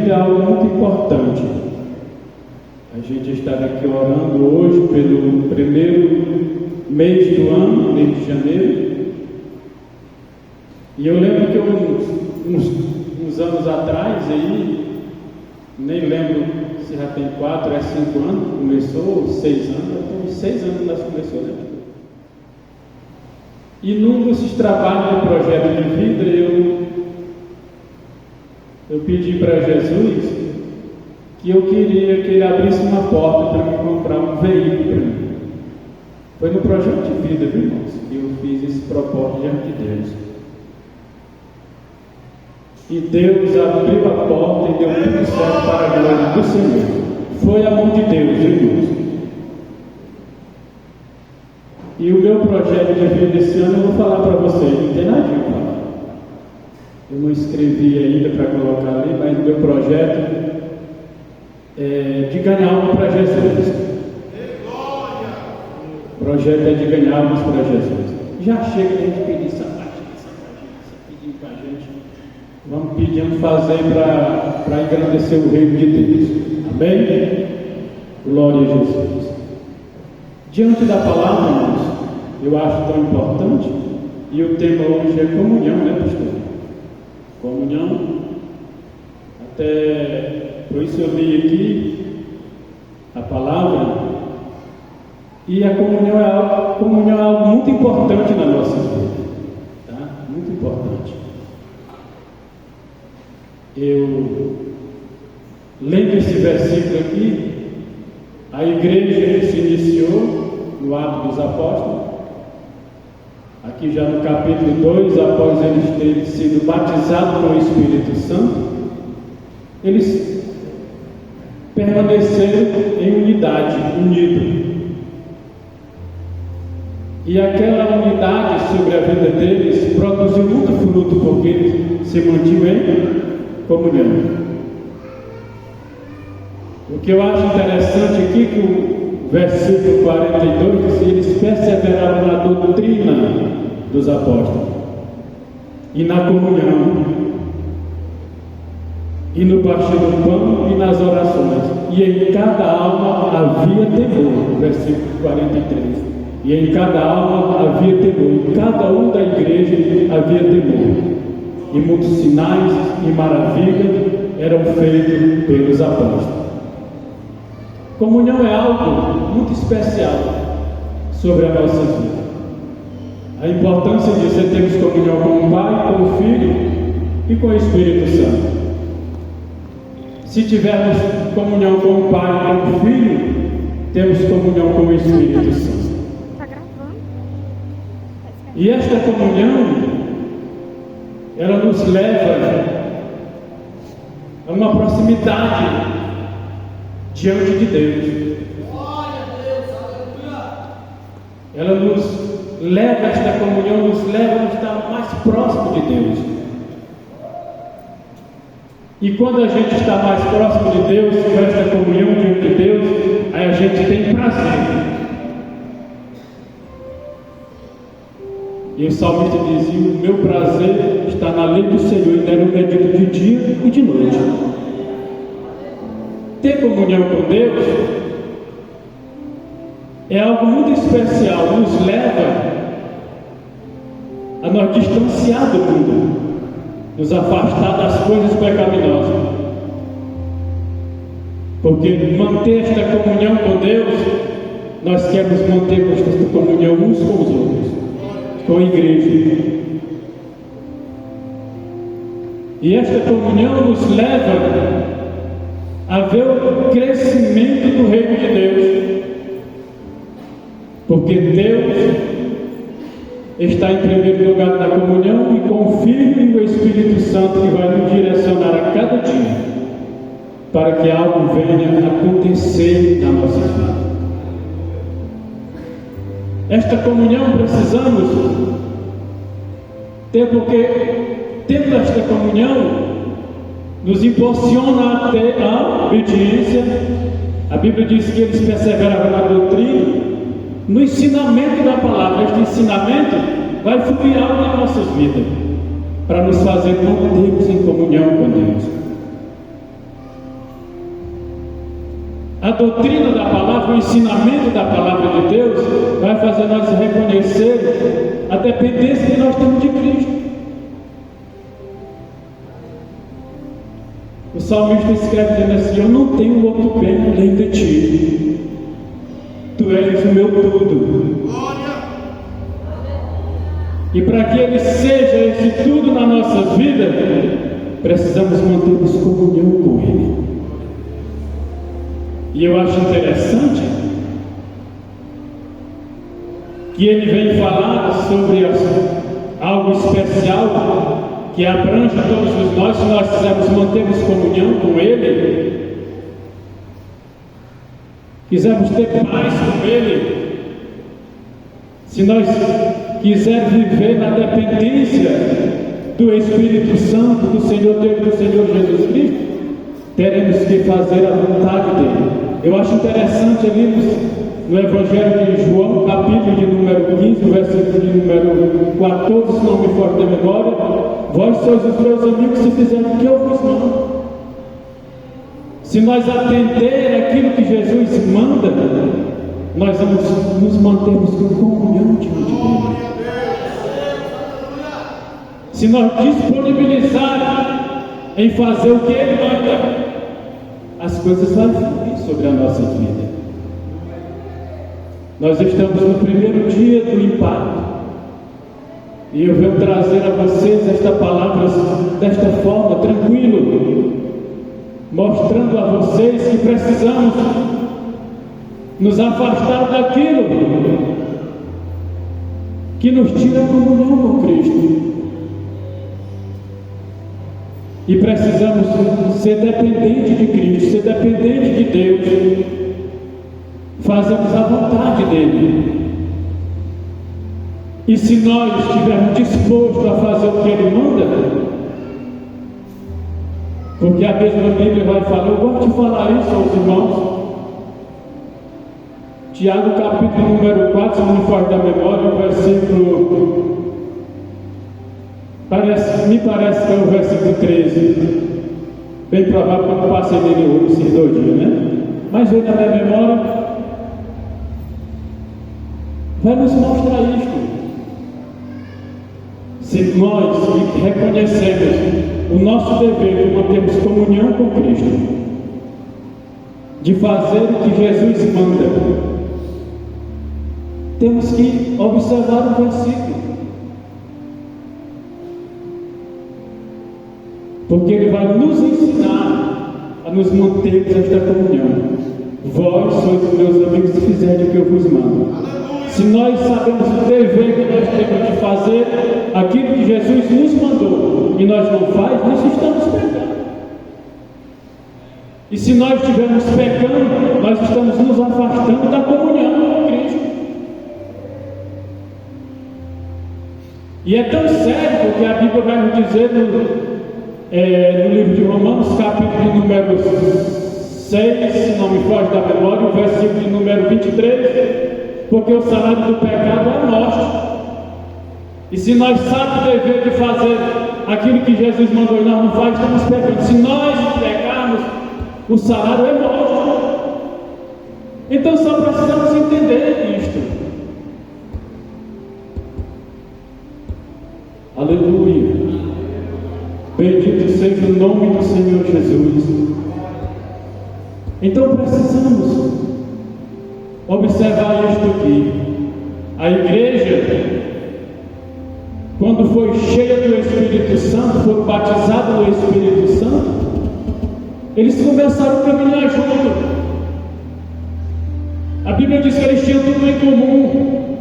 vida é algo muito importante. A gente está aqui orando hoje pelo primeiro mês do ano, mês de janeiro. E eu lembro que uns anos atrás, aí, nem lembro se já tem 4 ou 5 anos, começou, 6 anos, então 6 anos nós começou, né? E num desses trabalhos do projeto de vida, eu pedi para Jesus que eu queria que ele abrisse uma porta para me comprar um veículo para mim. Foi no projeto de vida, viu, irmãos, que eu fiz esse propósito diante de Deus. E Deus abriu a porta e deu tudo certo para a glória do Senhor. Foi a mão de Deus, irmãos. E o meu projeto de vida esse ano, eu vou falar para vocês, não tem nada de falar. Eu não escrevi ainda para colocar ali, mas o meu projeto é de ganhar alma para Jesus. O projeto é de ganhar almas para Jesus. Já chega de a gente pedir sapatinho, pedir para a gente. Vamos pedindo fazer para engrandecer o reino de Deus. Amém? Glória a Jesus. Diante da palavra, irmãos, eu acho tão importante. E o tema hoje é comunhão, né, pastor? Comunhão. Até por isso eu li aqui a palavra. E a comunhão é algo muito importante na nossa vida. Tá? Muito importante. Eu lendo esse versículo aqui, a igreja se iniciou no Atos dos Apóstolos. Aqui já no capítulo 2, após eles terem sido batizados com o Espírito Santo, eles permaneceram em unidade, unidos. E aquela unidade sobre a vida deles produziu muito fruto, porque eles se mantinham em comunhão. O que eu acho interessante aqui, que o versículo 42 diz que eles perseveravam na doutrina dos apóstolos, e na comunhão, e no partir do pão, e nas orações, e em cada alma havia temor. Versículo 43. E em cada alma havia temor, em cada um da igreja havia temor, e muitos sinais e maravilhas eram feitos pelos apóstolos. Comunhão é algo muito especial sobre a nossa vida. A importância disso é termos comunhão com o Pai, com o Filho e com o Espírito Santo. Se tivermos comunhão com o Pai e com o Filho, temos comunhão com o Espírito Santo. E esta comunhão, ela nos leva a uma proximidade diante de Deus. Ela nos leva, esta comunhão nos leva a estar mais próximo de Deus. E quando a gente está mais próximo de Deus, com esta comunhão diante de Deus, aí a gente tem prazer. E o salmista dizia: o meu prazer está na lei do Senhor, e nela eu medito de dia e de noite. Ter comunhão com Deus é algo muito especial, nos leva a nos distanciar do mundo, nos afastar das coisas pecaminosas. Porque manter esta comunhão com Deus, nós queremos manter esta comunhão uns com os outros, com a igreja. E esta comunhão nos leva a ver o crescimento do reino de Deus, porque Deus está em primeiro lugar na comunhão, e com o Filho e o Espírito Santo, que vai nos direcionar a cada dia para que algo venha a acontecer na nossa vida. Esta comunhão precisamos ter, porque tendo esta comunhão nos impulsiona a ter a obediência. A Bíblia diz que eles perseveravam na doutrina, no ensinamento da palavra. Este ensinamento vai fluir algo nas nossas vidas, para nos fazer mantermos em comunhão com Deus. A doutrina da palavra, o ensinamento da palavra de Deus vai fazer nós reconhecer a dependência que nós temos de Cristo. O salmista escreve dizendo assim: eu não tenho outro bem além de ti. Tu és o meu tudo. E para que Ele seja esse tudo na nossa vida, precisamos mantermos comunhão com Ele. E eu acho interessante que Ele vem falar sobre algo especial que abrange todos nós, se nós quisermos mantermos comunhão com Ele, quisermos ter paz com Ele, se nós quisermos viver na dependência do Espírito Santo, do Senhor Deus, do Senhor Jesus Cristo, teremos que fazer a vontade dEle. Eu acho interessante ali no Evangelho de João, capítulo de número 15, versículo de número 14, se não me falha da memória: vós sois os meus amigos se fizerem o que eu vos mando. Se nós atender aquilo que Jesus manda, nós vamos nos mantermos com comunhão diante dele. Se nós disponibilizar em fazer o que Ele manda, as coisas vão fluir sobre a nossa vida. Nós estamos no primeiro dia do impacto, e eu venho trazer a vocês esta palavra desta forma, tranquilo, mostrando a vocês que precisamos nos afastar daquilo que nos tira a comunhão com Cristo. E precisamos ser dependentes de Cristo, ser dependentes de Deus, fazermos a vontade dEle. E se nós estivermos dispostos a fazer o que Ele manda, porque a mesma Bíblia vai falar, eu gosto de falar isso aos irmãos, Tiago capítulo número 4, se não me falha da memória, o versículo... me parece que é o versículo 13, bem provável que eu passei nele hoje, esses 2 dias, né? Mas veio na minha memória, vai nos mostrar isto. Se nós reconhecemos o nosso dever de mantermos comunhão com Cristo, de fazer o que Jesus manda, temos que observar o versículo. Porque Ele vai nos ensinar a nos mantermos esta comunhão. Vós sois os meus amigos se fizerem o que eu vos mando. Se nós sabemos o dever que nós temos de fazer aquilo que Jesus nos mandou e nós não fazemos, nós estamos pecando. E se nós estivermos pecando, nós estamos nos afastando da comunhão com Cristo. E é tão sério, porque a Bíblia vai nos dizer no livro de Romanos, capítulo número 6, se não me foge da memória, o versículo de número 23, porque o salário do pecado é a morte. E se nós sabemos o dever de fazer aquilo que Jesus mandou e nós não fazemos, estamos pecando. Se nós pecarmos, o salário é morte. Então só precisamos entender isto. Aleluia. Bendito seja o nome do Senhor Jesus. Então precisamos observar isto aqui. A igreja, quando foi cheia do Espírito Santo, foi batizada no Espírito Santo, eles começaram a caminhar juntos. A Bíblia diz que eles tinham tudo em comum.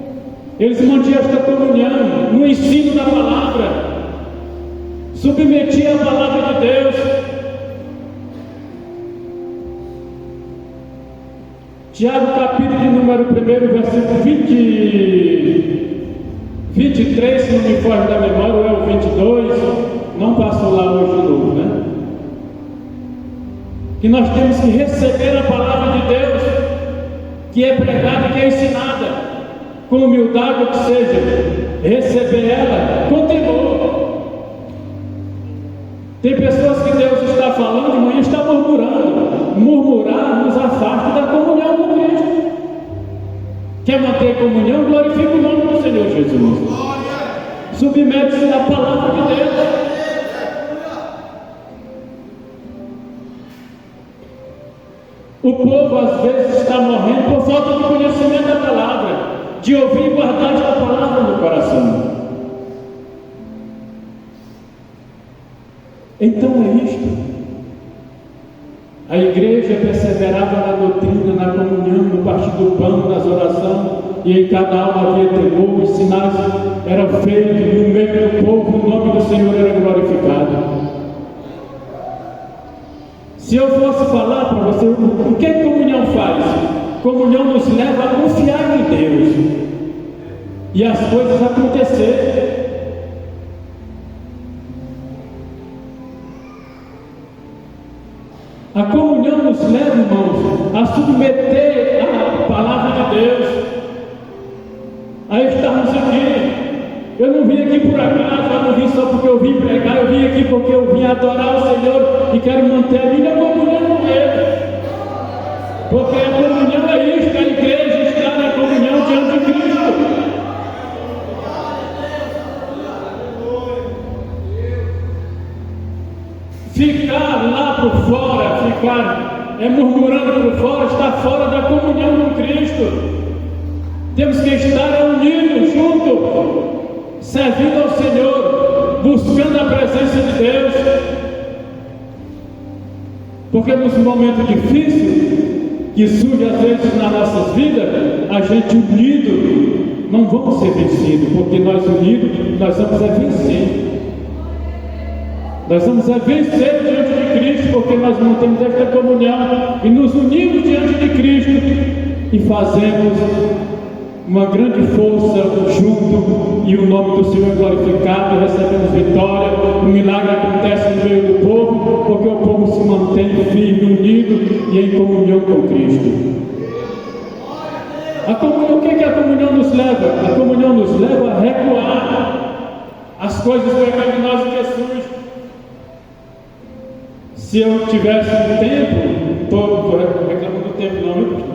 Eles mantinham esta comunhão no ensino da palavra, submetiam a palavra de Deus. Tiago capítulo de número 1, versículo 23, se não me foge da memória, ou é o 22, não passou lá hoje de novo, né? Que nós temos que receber a palavra de Deus, que é pregada e que é ensinada, com humildade, ou que seja, receber ela com temor. Tem pessoas que Deus está falando de manhã, está murmurando. Murmurar nos afasta da Quer manter comunhão? Glorifica o nome do Senhor Jesus. Submete-se à palavra de Deus. O povo às vezes está morrendo por falta de conhecimento da palavra, de ouvir e guardar a palavra no coração. Então é isto. A igreja perseverava na doutrina, na comunhão, no partir do pão, nas orações, e em cada alma havia temor, os sinais eram feitos no meio do povo, o nome do Senhor era glorificado. Se eu fosse falar para você o que a comunhão faz, comunhão nos leva a confiar em Deus e as coisas acontecerem. A comunhão nos leva, irmãos, a submeter a palavra de Deus, a estarmos aqui. Eu não vim aqui por acaso, eu não vim só porque eu vim pregar, eu vim aqui porque eu vim adorar o Senhor e quero manter a minha comunhão com Ele. Porque a comunhão é isto, a igreja está na comunhão diante de Cristo. Ficar lá por fora, ficar murmurando por fora, está fora da comunhão com Cristo. Temos que estar unidos, juntos, servindo ao Senhor, buscando a presença de Deus. Porque nos momentos difíceis, que surgem às vezes nas nossas vidas, a gente unido, não vamos ser vencidos, porque nós unidos, nós vamos vencer. Nós vamos vencer diante de Cristo, porque nós mantemos esta comunhão e nos unimos diante de Cristo e fazemos uma grande força junto, e o nome do Senhor é glorificado, recebemos vitória, o milagre acontece no meio do povo, porque o povo se mantém firme, unido e em comunhão com Cristo. A comunhão, o que a comunhão nos leva? A comunhão nos leva a recuar as coisas pecaminosas que surgem. Se eu tivesse um tempo, estou reclamando do tempo não,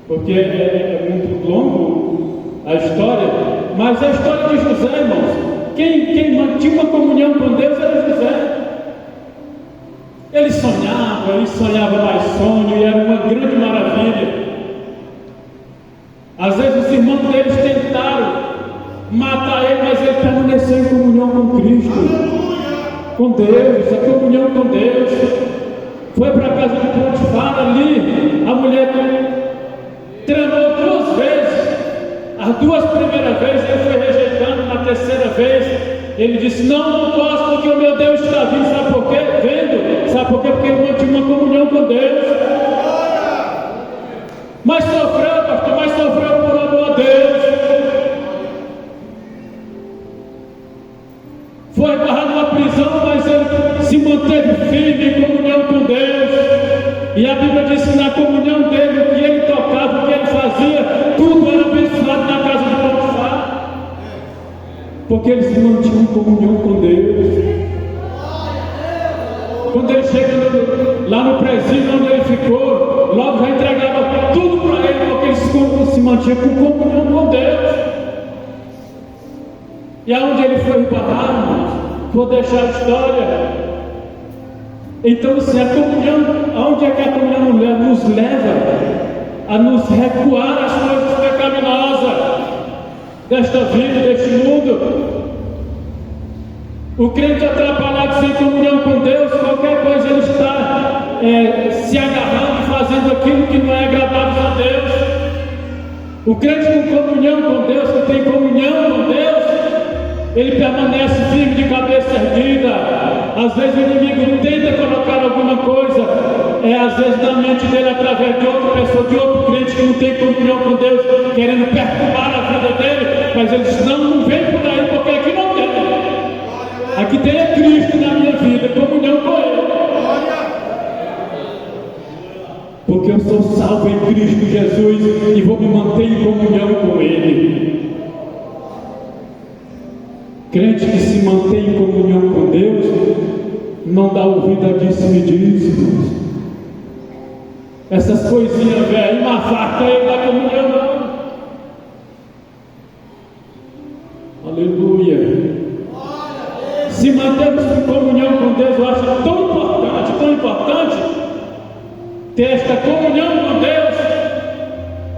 porque é muito longo a história, mas a história de José, irmãos, quem mantinha uma comunhão com Deus era José. Ele sonhava mais sonho, e era uma grande maravilha. Às vezes os irmãos deles tentaram matar ele, mas ele permaneceu em comunhão com Cristo, com Deus, a comunhão com Deus. Foi para a casa de Potifar, ali a mulher tramou 2 vezes. As 2 primeiras vezes ele foi rejeitando, na terceira vez ele disse: não posso, porque o meu Deus está vindo. Sabe por quê? Vendo. Sabe por quê? Porque ele mantinha uma comunhão com Deus. Mas sofreu, pastor, mas sofreu por amor a Deus. Foi barrado na prisão, mas ele se manteve firme em comunhão com Deus. E a Bíblia diz que na comunhão dele, o que ele tocava, o que ele fazia, tudo era abençoado na casa de Potifar. Porque ele se mantinha em comunhão com Deus. Quando ele chega lá no presídio onde ele ficou, logo já entregava tudo para ele, porque ele se mantinha com comunhão com Deus. E aonde ele foi barrado, vou deixar a história. Então, assim, a comunhão, aonde é que a comunhão nos leva? A nos recuar as coisas pecaminosas desta vida, deste mundo. O crente atrapalhado sem comunhão com Deus, qualquer coisa ele está se agarrando e fazendo aquilo que não é agradável a Deus. O crente com comunhão com Deus, que tem comunhão com Deus, ele permanece firme de cabeça erguida. Às vezes o inimigo tenta colocar alguma coisa, às vezes na mente dele, através de outra pessoa, de outro crente que não tem comunhão com Deus, querendo perturbar a vida dele, mas ele diz: não vem por aí, porque aqui não tem. Aqui tem Cristo na minha vida, comunhão com Ele. Porque eu sou salvo em Cristo Jesus e vou me manter em comunhão com Ele. Crente que se mantém em comunhão com Deus não dá ouvido a disse-me-disse. Essas coisinhas velhas, uma faca aí da comunhão não. Aleluia. Se mantermos em comunhão com Deus, eu acho tão importante ter esta comunhão com Deus,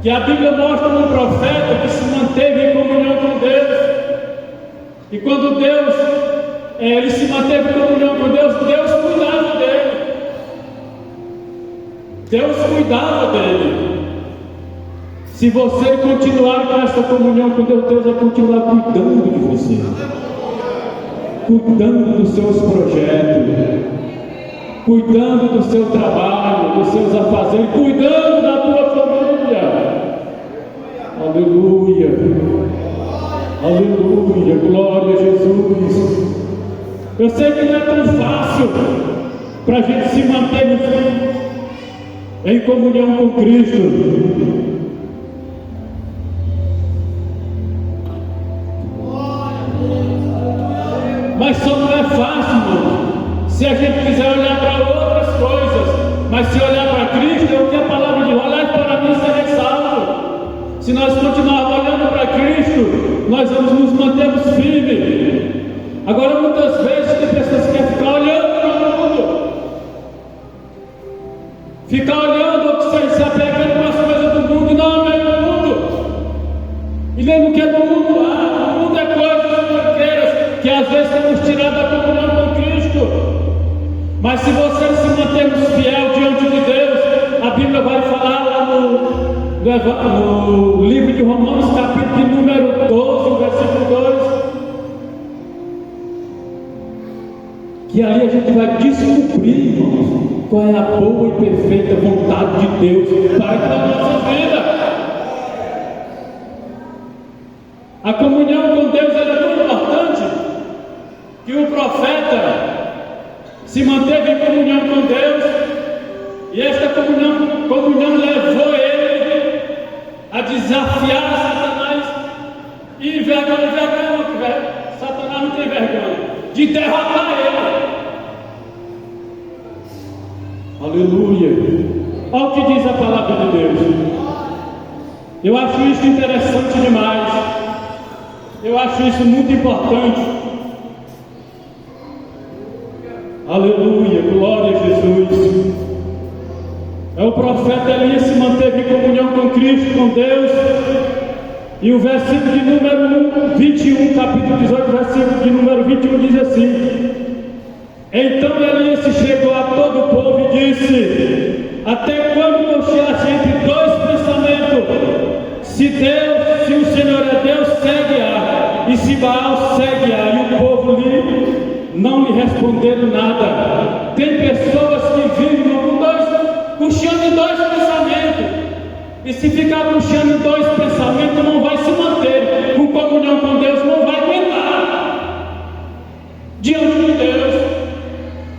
que a Bíblia mostra no profeta que se manteve em comunhão com Deus. E quando ele se manteve em comunhão com Deus, Deus cuidava dele. Deus cuidava dele. Se você continuar com essa comunhão com Deus, Deus vai continuar cuidando de você, cuidando dos seus projetos, cuidando do seu trabalho, dos seus afazeres, cuidando da tua família. Aleluia, aleluia, glória a Jesus. Eu sei que não é tão fácil para a gente se manter em comunhão com Cristo. Mas só não é fácil, irmão, se a gente quiser olhar para outras coisas. Mas se olhar para Cristo, é o que a palavra diz: olhar para mim serei salvo. Se nós continuarmos olhando para Cristo, nós vamos nos mantermos firmes. Agora, muitas vezes tem pessoas que querem ficar olhando para o mundo, ficar olhando, se apegando com as coisas do mundo. Não, não é do mundo. Ele não quer do mundo lá. O mundo é coisas manqueiras que às vezes temos tirado da comunhão com Cristo. Mas se você se mantermos fiel diante de Deus, a Bíblia vai falar lá no livro de Romanos, capítulo número 12, versículo 2, que ali a gente vai descobrir, irmãos, qual é a boa e perfeita vontade de Deus para a nossa vida. A comunhão com Deus é tão importante que o profeta se manteve em comunhão com Deus, e esta comunhão levou ele a desafiar Satanás e Satanás não tem vergonha de derrotar ele. Aleluia. Olha o que diz a palavra de Deus. Eu acho isso interessante demais. Eu acho isso muito importante. Aleluia, glória a Jesus. O profeta Elias se manteve em comunhão com Cristo, com Deus. E o versículo de número 21, capítulo 18, versículo de número 21 diz assim: então Elias chegou a todo o povo e disse: até quando cocheaste entre dois pensamentos? Se o Senhor é Deus, segue-a, e se Baal, segue-a. E o povo não lhe responderam nada. Tem pessoas que vivem cocheando em dois pensamentos, e se ficar cocheando em dois pensamentos, não vai se manter com comunhão com Deus, não vai aguentar diante de Deus,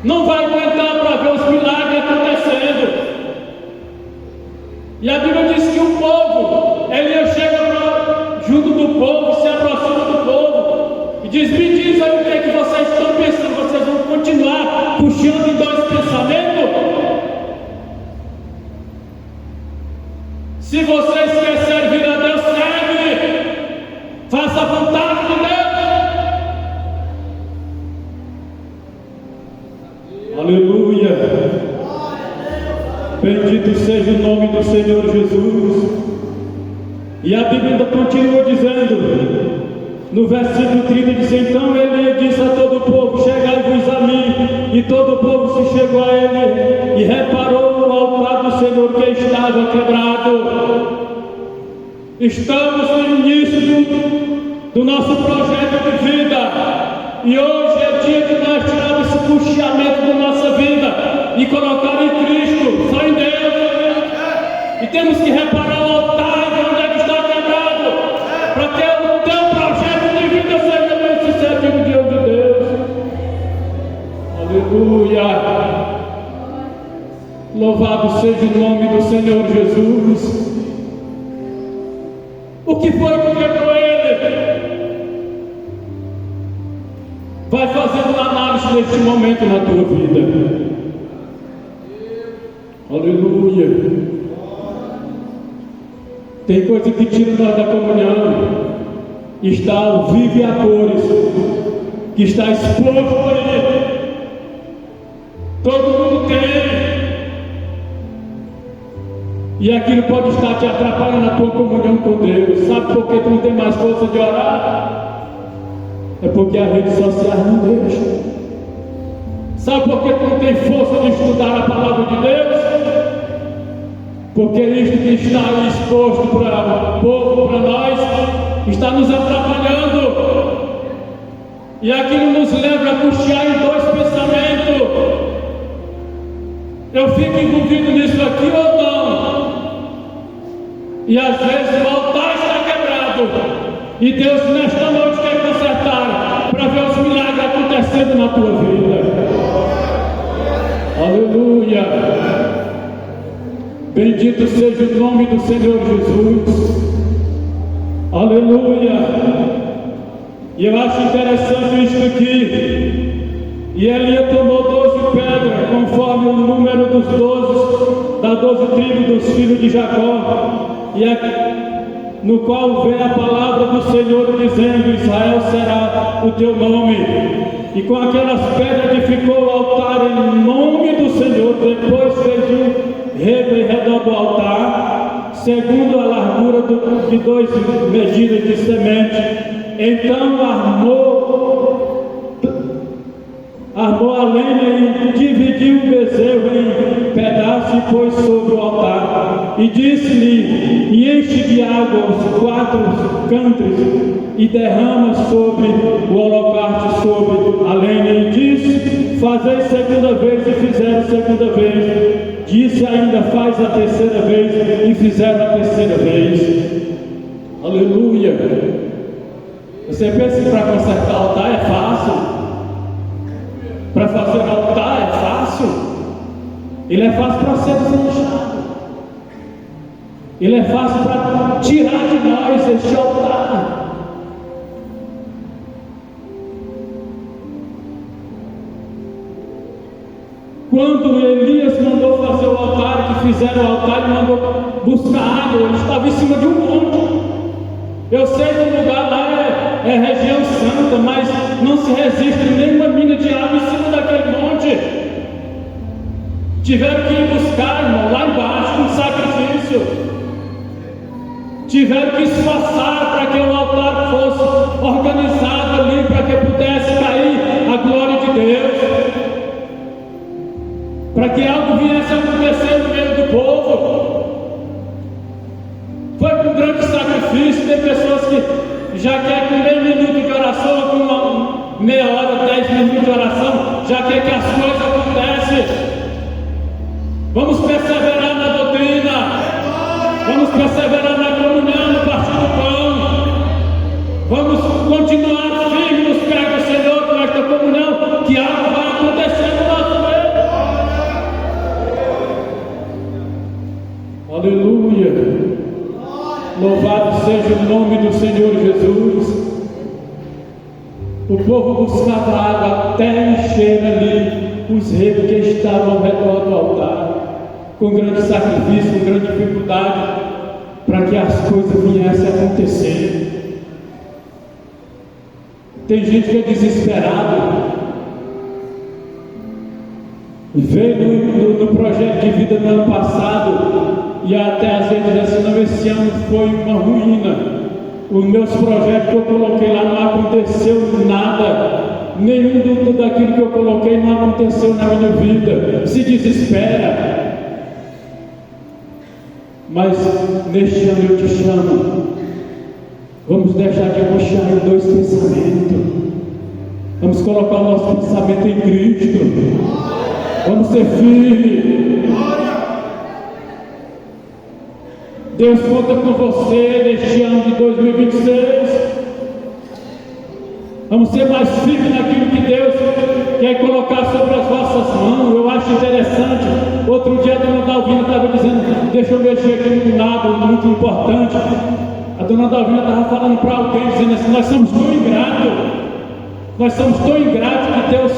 não vai aguentar para ver os milagres acontecendo. E a Bíblia diz que o povo, ele chega junto do povo, se aproxima do povo e diz: me diz aí o que é que vocês estão pensando. Vocês vão continuar puxando em dois pensamentos? Se vocês querem servir a Deus, serve, faça a vontade de Deus. Aleluia. Bendito seja o nome do Senhor Jesus. E a Bíblia ainda continua dizendo, no versículo 30, diz: então ele disse a todo o povo: chegai-vos a mim. E todo o povo se chegou a ele e reparou no altar do Senhor que estava quebrado. Estamos no início do nosso projeto de vida, e hoje é dia de nós tirarmos esse puxamento da nossa vida e colocar em Cristo, só em Deus. E temos que reparar o altar de onde é que está quebrado, para que o teu projeto de vida seja bem sucedido diante de Deus. Aleluia. Louvado seja o nome do Senhor Jesus. O que foi que quebrou ele? Vai fazendo uma análise neste momento na tua vida. Aleluia. Tem coisa que tira nós da comunhão. está ao vivo e a cores, que está exposto aí. Todo mundo tem. E aquilo pode estar te atrapalhando na tua comunhão com Deus. Sabe por que tu não tem mais força de orar? É porque a rede social não deixa. Sabe por que tu não tem força de estudar a palavra de Deus? Porque isto que está aí exposto para o povo, para nós, está nos atrapalhando. E aquilo nos leva a custear em dois pensamentos. Eu fico envolvido nisso aqui ou não? E às vezes o altar está quebrado. E Deus nesta noite quer consertar para ver os milagres acontecendo na tua vida. Aleluia. Bendito seja o nome do Senhor Jesus. Aleluia. E eu acho interessante isso aqui. E Elias tomou 12 pedras, conforme o número dos 12, das 12 tribos dos filhos de Jacó. E no qual vem a palavra do Senhor dizendo: Israel será o teu nome. E com aquelas pedras edificou o altar em nome do Senhor. Depois fez um rede em redor do altar, segundo a largura de 2 medidas de semente. Então armou a lenha e dividiu o bezerro em pedaços e pôs sobre o altar. E disse-lhe: e enche de água os 4 cantos e derrama sobre o holocausto, sobre a lenha. E disse: fazei segunda vez, e fizeram segunda vez. Disse ainda: faz a terceira vez, e fizeram a terceira vez. Aleluia. Você pensa que para consertar o altar é fácil? Para fazer o altar é fácil? Ele é fácil para ser desmanchado. Ele é fácil para tirar de nós este altar. Quando Elias mandou fazer o altar, que fizeram o altar, ele mandou buscar água. Ele estava em cima de um monte. Eu sei que o lugar lá é região santa, mas não se resiste nenhuma mina de água em cima daquele monte. Tiveram que ir buscar, irmão, lá embaixo com sacrifício. Tiveram que esforçar para que o altar fosse organizado ali, para que pudesse cair a glória de Deus, para que algo viesse a acontecer no meio do povo. Foi com grande sacrifício. Tem pessoas que já querem com meio minuto de oração, com uma meia hora, 10 minutos de oração, já quer que as coisas aconteçam. Vamos perseverar na doutrina, vamos perseverar na comunhão, no partir do pão, vamos continuar firmes nos pés do Senhor nesta comunhão, que algo vai acontecer no nosso meio. Aleluia. Louvado seja o nome do Senhor Jesus. O povo buscava água até encher ali os reinos que estavam ao redor do altar, com grande sacrifício, com grande dificuldade, para que as coisas viessem a acontecer. Tem gente que é desesperado. Veio no projeto de vida do ano passado, e até às vezes diz assim: não, esse ano foi uma ruína. Os meus projetos que eu coloquei lá não aconteceu nada. Nenhum daquilo que eu coloquei não aconteceu na minha vida. Se desespera. Mas neste ano eu te chamo. Vamos deixar de murchar em 2 pensamentos. Vamos colocar o nosso pensamento em Cristo. Vamos ser firmes. Deus conta com você neste ano de 2026. Vamos ser mais firmes naquilo que Deus quer colocar sobre as vossas mãos. Eu acho interessante. Outro dia a dona Dalvina estava dizendo: deixa eu mexer aqui no nada, muito importante. A dona Dalvina estava falando para alguém, dizendo assim: nós somos tão ingratos. Nós somos tão ingratos que Deus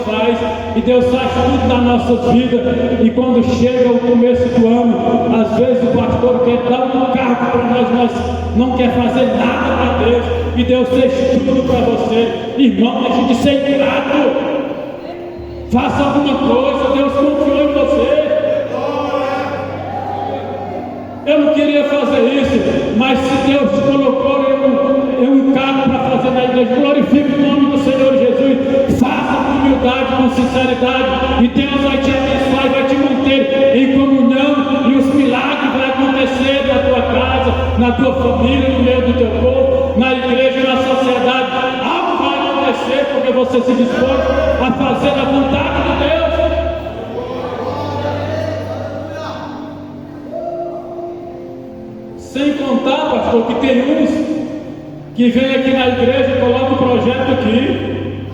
faz, e Deus faz tudo na nossa vida. E quando chega o começo do ano, às vezes o pastor quer dar um cargo para nós, mas não quer fazer nada para Deus, e Deus fez tudo para você. Irmão, deixe de ser ingrato. Faça alguma coisa, Deus confiou em você. Eu não queria fazer isso, mas se Deus te colocou em um cargo para fazer na igreja, glorifique o nome do Senhor Jesus, faça com humildade, com sinceridade, e Deus vai te abençoar e vai te manter em comunhão, e os milagres vão acontecer na tua casa, na tua família, no meio do teu povo, na igreja, na sociedade. Algo vai acontecer porque você se dispõe a fazer a vontade de Deus. Sem contar, pastor, que tem uns que vêm aqui na igreja e colocam o projeto aqui,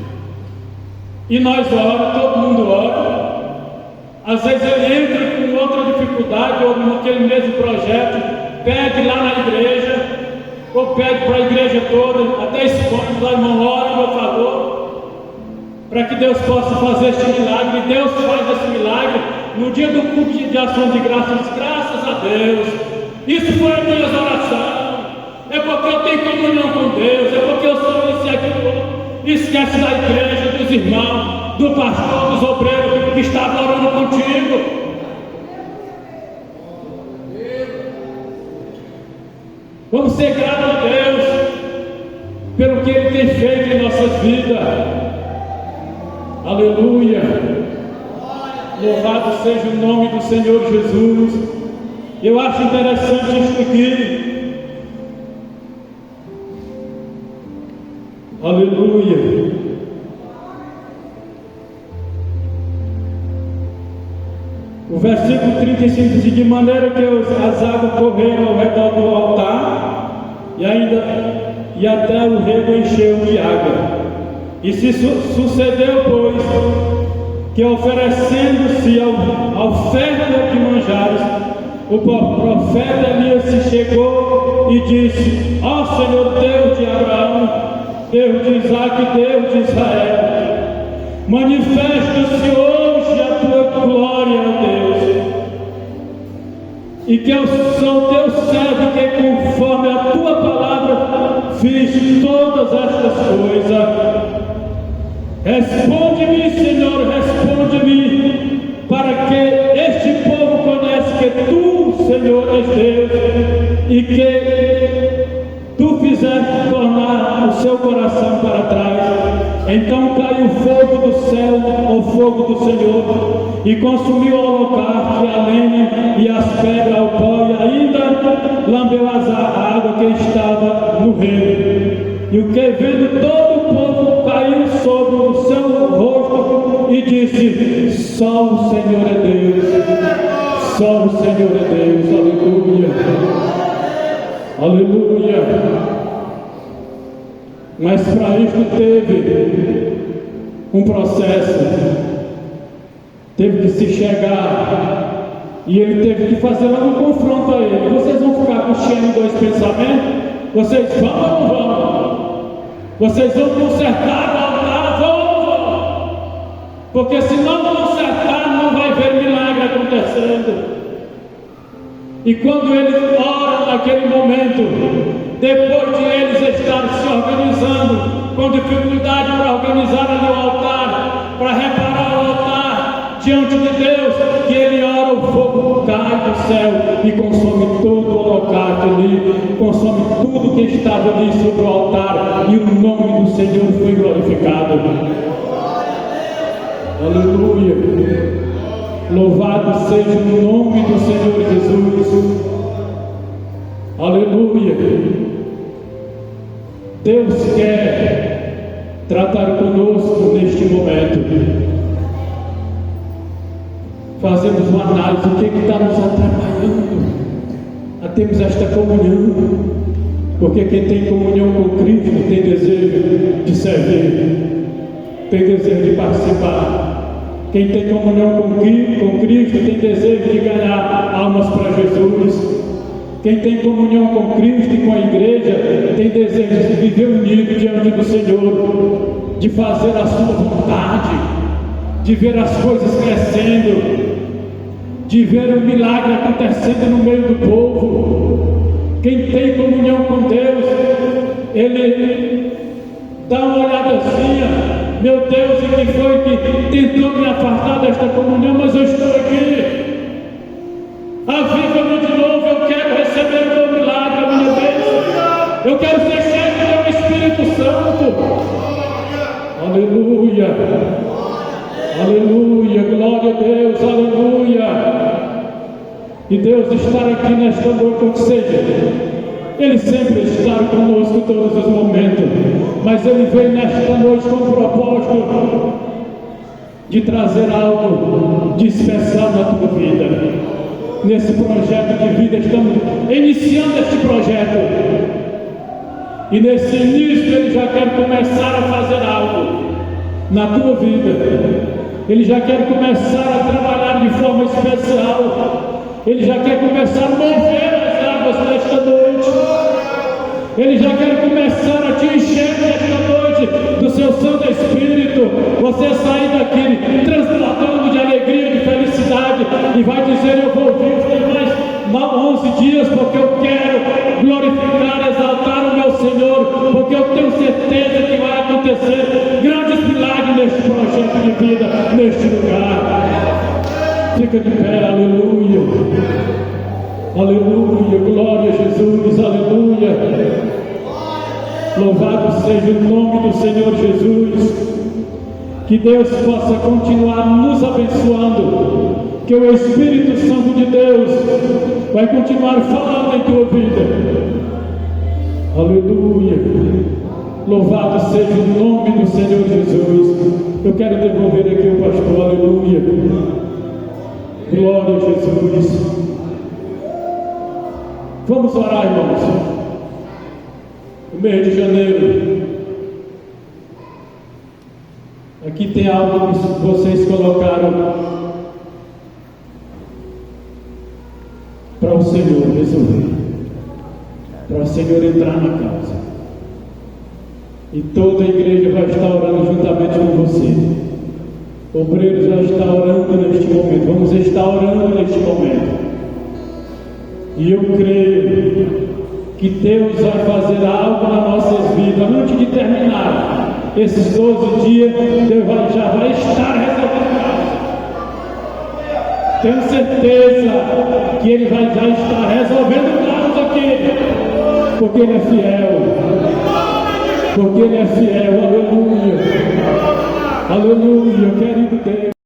e nós oramos, todo mundo ora. Às vezes ele entra com outra dificuldade, ou naquele mesmo projeto, pede lá na igreja, ou pede para a igreja toda, até esconde lá, irmão, ora, por favor, para que Deus possa fazer este milagre. E Deus faz esse milagre no dia do culto de ação de graças, graças a Deus. Isso foi a minha oração. É porque eu tenho comunhão com Deus, é porque eu sou isso e aquilo. Esquece da igreja, dos irmãos, do pastor, dos obreiros que estavam orando contigo. Vamos ser gratos a Deus pelo que Ele tem feito em nossas vidas. Aleluia. Louvado seja o nome do Senhor Jesus. Eu acho interessante isso aqui. Aleluia. O versículo 35 diz: de maneira que as águas correram ao redor do altar, e até o rego encheu de água. E se sucedeu, pois, que oferecendo-se ao ferro de manjares, o profeta Elias se chegou e disse: ó Senhor Deus de Abraão, Deus de Isaac, Deus de Israel, manifesta-se hoje a tua glória, ó Deus, e que eu sou teu servo, que conforme a tua palavra fiz todas estas coisas. Responde-me, Senhor, responde-me, para que este povo conheça que tu, Senhor, és Deus, e que tu fizeste tornar o seu coração para trás. Então caiu o fogo do céu, o fogo do Senhor, e consumiu o holocausto, e a lenha, e as pedras, o pó, e ainda lambeu a água que estava no rego. E o que vendo todo o povo caiu sobre o seu rosto e disse: só o Senhor é Deus, só o Senhor é Deus. Aleluia, aleluia. Mas para isso teve um processo, teve que se chegar, e ele teve que fazer um confronto a ele. Vocês vão ficar puxando dois pensamentos? Vocês vão ou não vão? Vocês vão consertar o altar, vão ou não vão? Porque se não consertar, não vai ver milagre acontecendo. E quando eles oram naquele momento, depois de eles estarem se organizando, com dificuldade para organizar ali o altar, para reparar o altar diante de Deus, que ele ora, o fogo cai do céu e consome todo o holocausto ali, consome tudo que estava ali sobre o altar, e o nome do Senhor foi glorificado. Aleluia. Louvado seja o nome do Senhor Jesus. Aleluia. Deus quer tratar conosco neste momento. Fazemos uma análise do que está nos atrapalhando a termos esta comunhão. Porque quem tem comunhão com Cristo tem desejo de servir, tem desejo de participar. Quem tem comunhão com Cristo tem desejo de ganhar almas para Jesus. Quem tem comunhão com Cristo e com a igreja tem desejo de viver unido diante do Senhor. de fazer a sua vontade, de ver as coisas crescendo, de ver o milagre acontecendo no meio do povo. Quem tem comunhão com Deus, ele dá uma olhadazinha. Meu Deus, e quem foi que tentou me afastar desta comunhão, mas eu estou aqui. Aviva-me de novo, eu quero receber o meu milagre, a minha bênção. Eu quero ser cheio do teu Espírito Santo. Aleluia, aleluia, glória a Deus, aleluia. E Deus estar aqui nesta noite, ou seja, Ele sempre está conosco em todos os momentos, mas Ele veio nesta noite com o propósito de trazer algo de especial na tua vida. Nesse projeto de vida, estamos iniciando este projeto, e nesse início Ele já quer começar a fazer algo na tua vida. Ele já quer começar a trabalhar de forma especial. Ele já quer começar a mover as águas nesta noite. Ele já quer começar a te encher nesta noite do seu Santo Espírito. Você sair daqui transbordando de alegria, de felicidade, e vai dizer: eu vou vir mais 11 dias, porque eu quero glorificar, exaltar o meu Senhor, porque eu tenho certeza que vai acontecer grandes milagres neste projeto de vida, neste lugar. Fica de pé, aleluia, aleluia, glória a Jesus, aleluia. Louvado seja o nome do Senhor Jesus. Que Deus possa continuar nos abençoando, que o Espírito Santo de Deus vai continuar falando em tua vida. Aleluia, louvado seja o nome do Senhor Jesus. Eu quero devolver aqui o pastor, aleluia. Glória a Jesus. Vamos orar, irmãos. No mês de janeiro, aqui tem algo que vocês colocaram para o Senhor resolver, para o Senhor entrar na causa. E toda a igreja vai estar orando juntamente com você. Obreiros vai estar orando neste momento. Vamos estar orando neste momento. E eu creio que Deus vai fazer algo nas nossas vidas. Antes de terminar esses 12 dias, Deus já vai estar resolvendo causa. Tenho certeza que Ele vai já estar resolvendo causa aqui. Porque Ele é fiel. Porque Ele é fiel. Aleluia. Aleluia, querido Deus.